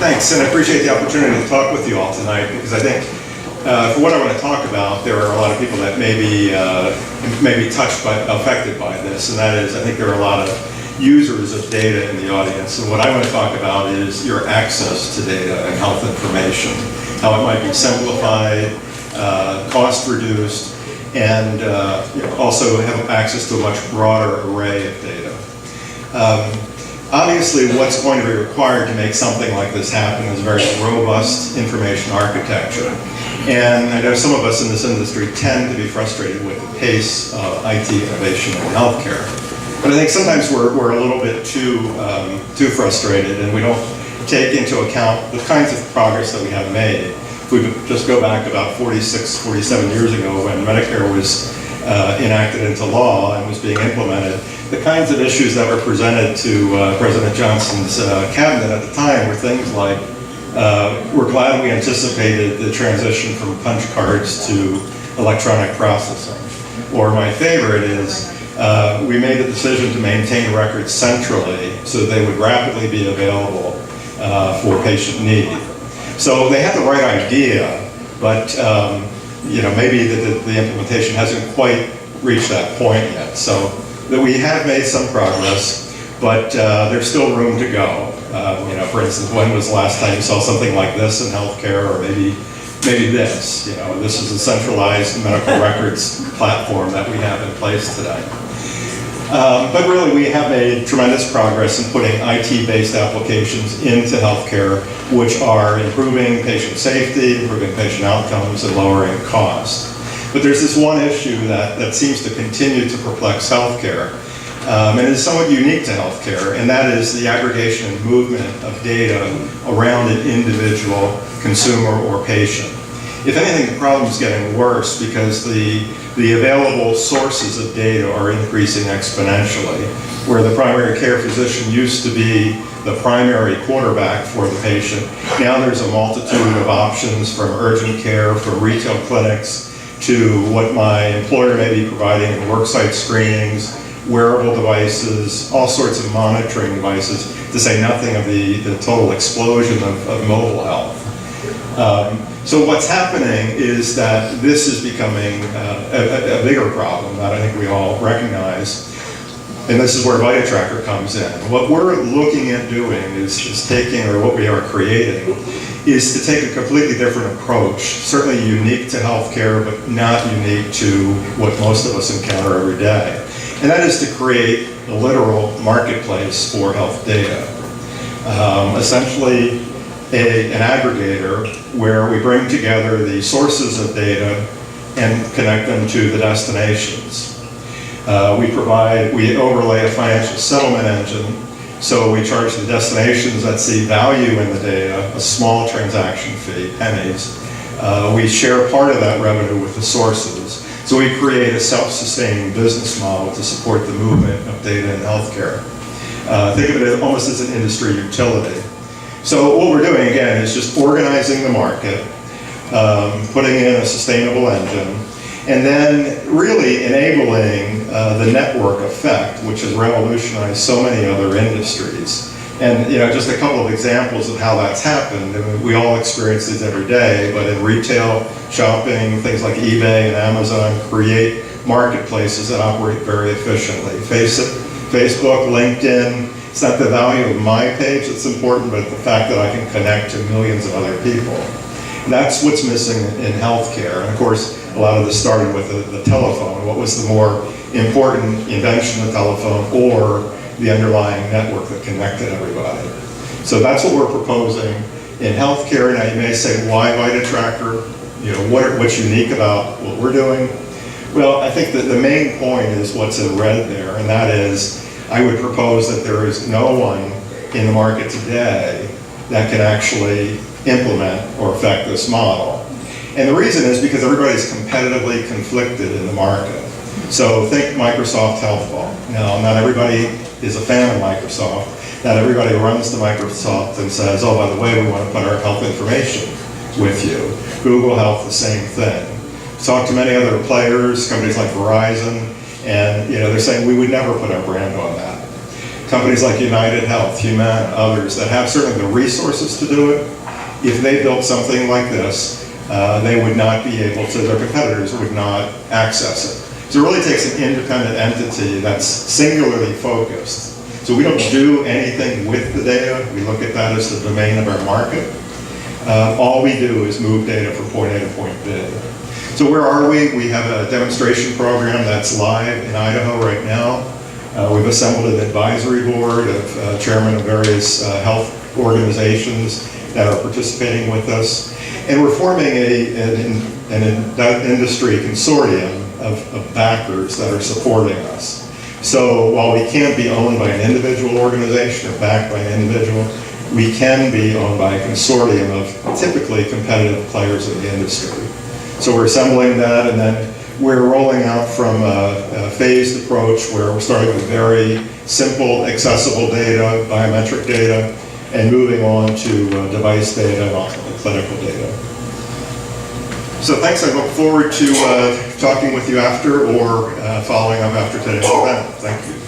Thanks, and I appreciate the opportunity to talk with you all tonight, because I think for what I want to talk about, there are a lot of people that may be touched by, affected by this, and that is, I think there are a lot of users of data in the audience, and what I want to talk about is your access to data and health information, how it might be simplified, cost reduced, and also have access to a much broader array of data. Obviously, what's going to be required to make something like this happen is very robust information architecture. And I know some of us in this industry tend to be frustrated with the pace of IT innovation in healthcare. But I think sometimes we're a little bit too frustrated, and we don't take into account the kinds of progress that we have made. If we just go back about 46, 47 years ago when Medicare was enacted into law and was being implemented, the kinds of issues that were presented to President Johnson's cabinet at the time were things like, we're glad we anticipated the transition from punch cards to electronic processing. Or my favorite is, we made the decision to maintain records centrally so that they would rapidly be available for patient need. So they had the right idea, but maybe the implementation hasn't quite reached that point yet. So that we have made some progress, but there's still room to go. For instance, when was the last time you saw something like this in healthcare, or maybe this? This is a centralized medical records platform that we have in place today. But really, we have made tremendous progress in putting IT-based applications into healthcare, which are improving patient safety, improving patient outcomes, and lowering cost. But there's this one issue that seems to continue to perplex healthcare, and is somewhat unique to healthcare, and that is the aggregation and movement of data around an individual consumer or patient. If anything, the problem is getting worse because the available sources of data are increasing exponentially, where the primary care physician used to be the primary quarterback for the patient. Now there's a multitude of options, from urgent care, from retail clinics, to what my employer may be providing in worksite screenings, wearable devices, all sorts of monitoring devices, to say nothing of the total explosion of mobile health. So what's happening is that this is becoming a bigger problem that I think we all recognize, and this is where VitaTracker comes in. What we're looking at doing is taking, or what we are creating, is to take a completely different approach, certainly unique to healthcare, but not unique to what most of us encounter every day. And that is to create a literal marketplace for health data. Essentially, an aggregator where we bring together the sources of data and connect them to the destinations. We overlay a financial settlement engine, so we charge the destinations that see value in the data a small transaction fee, pennies. We share part of that revenue with the sources. So we create a self-sustaining business model to support the movement of data in healthcare. Think of it almost as an industry utility. So what we're doing, again, is just organizing the market, putting in a sustainable engine, and then really enabling the network effect, which has revolutionized so many other industries. And just a couple of examples of how that's happened. I mean, we all experience these every day, but in retail, shopping, things like eBay and Amazon create marketplaces that operate very efficiently. Facebook, LinkedIn, it's not the value of my page that's important, but the fact that I can connect to millions of other people. And that's what's missing in healthcare. And of course, a lot of this started with the telephone. What was the more important invention of the telephone, or the underlying network that connected everybody? So that's what we're proposing in healthcare. Now you may say, why VitaTracker? What's unique about what we're doing? Well, I think that the main point is what's in red there, and that is, I would propose that there is no one in the market today that can actually implement or affect this model. And the reason is because everybody's competitively conflicted in the market. So think Microsoft Health Vault. Now, not everybody is a fan of Microsoft. Not everybody runs to Microsoft and says, oh, by the way, we want to put our health information with you. Google Health, the same thing. Talk to many other players, companies like Verizon, and they're saying we would never put our brand on that. companies like United Health, Humana, others that have certainly the resources to do it, if they built something like this, they would not be able to, their competitors would not access it. So it really takes an independent entity that's singularly focused. So we don't do anything with the data. We look at that as the domain of our market. All we do is move data from point A to point B. So where are we? We have a demonstration program that's live in Idaho right now. We've assembled an advisory board of chairmen of various health organizations that are participating with us. And we're forming an industry consortium of backers that are supporting us. So while we can't be owned by an individual organization or backed by an individual, we can be owned by a consortium of typically competitive players in the industry. So we're assembling that, and then we're rolling out from a phased approach where we're starting with very simple, accessible data, biometric data, and moving on to device data and ultimately clinical data. So thanks. I look forward to talking with you after or following up after today's event. Thank you.